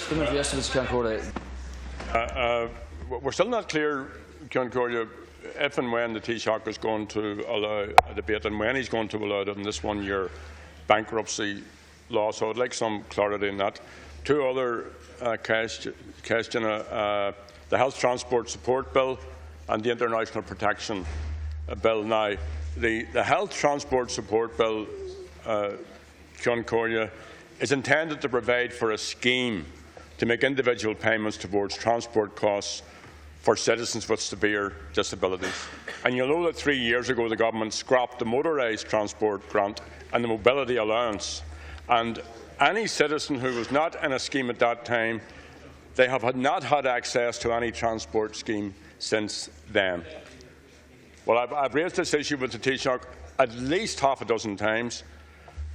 Supplementary estimates, Ceann We're still not clear, Ceann Comhairle, if and when the Taoiseach is going to allow a debate and when he's going to allow it in this one-year bankruptcy law. So I'd like some clarity on that. Two other questions, the Health Transport Support Bill and the International Protection Bill. Now, the Health Transport Support Bill, Ceann Comhairle, is intended to provide for a scheme to make individual payments towards transport costs for citizens with severe disabilities. And you'll know that 3 years ago the government scrapped the motorised transport grant and the mobility allowance. And any citizen who was not in a scheme at that time, they have not had access to any transport scheme since then. Well, I've raised this issue with the Taoiseach at least half a dozen times.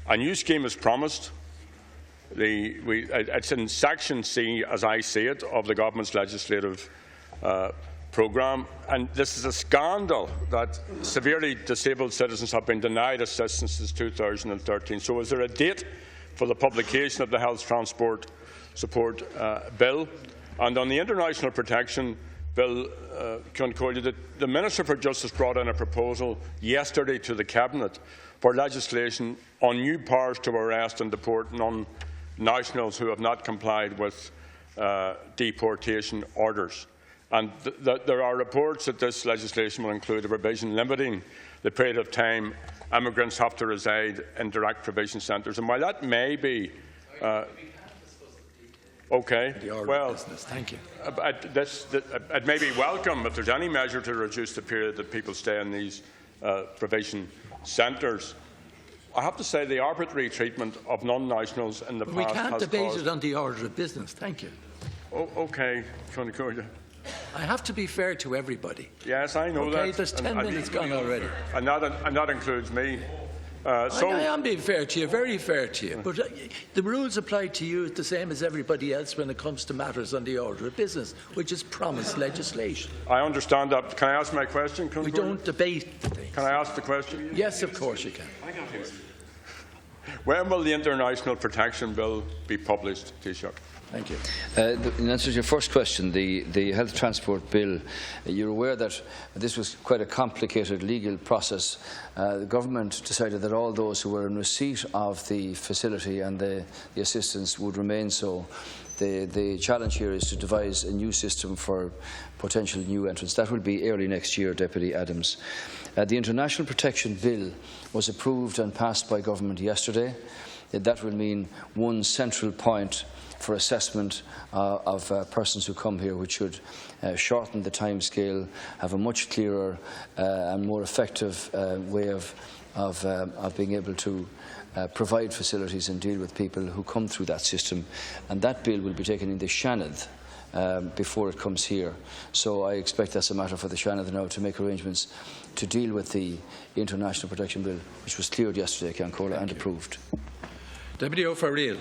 A new scheme is promised. It's in Section C, as I see it, of the government's legislative programme, and this is a scandal that severely disabled citizens have been denied assistance since 2013. So is there a date for the publication of the Health Transport Support Bill? And on the International Protection Bill, Ceann Comhairle, the Minister for Justice brought in a proposal yesterday to the Cabinet for legislation on new powers to arrest and deport non-nationals who have not complied with deportation orders. And there are reports that this legislation will include a provision limiting the period of time immigrants have to reside in direct provision centres. And while that may be okay, well, thank you. It may be welcome if there's any measure to reduce the period that people stay in these provision centres. I have to say the arbitrary treatment of non-nationals in the past has We can't debate caused... it on the order of business. Thank you. Oh, okay, Ceann Comhairle. I have to be fair to everybody. Yes, I know that. Okay, there's 10 minutes gone already. And that includes me. I am being fair to you, very fair to you. But the rules apply to you the same as everybody else when it comes to matters on the order of business, which is promised legislation. I understand that. Can I ask my question? We don't debate things. Can I ask the question? Yes, of course you can. When will the International Protection Bill be published, Taoiseach? Thank you. In answer to your first question, the Health Transport Bill, you're aware that this was quite a complicated legal process. The government decided that all those who were in receipt of the facility and the assistance would remain so. The challenge here is to devise a new system for potential new entrants. That will be early next year, Deputy Adams. The International Protection Bill was approved and passed by government yesterday. That will mean one central point for assessment of persons who come here, which should shorten the timescale, have a much clearer and more effective way of being able to provide facilities and deal with people who come through that system. And that bill will be taken in the Seanad before it comes here. So I expect that's a matter for the Seanad now to make arrangements to deal with the International Protection Bill, which was cleared yesterday, Ceann Comhairle, and approved. Deputy O'Farrell.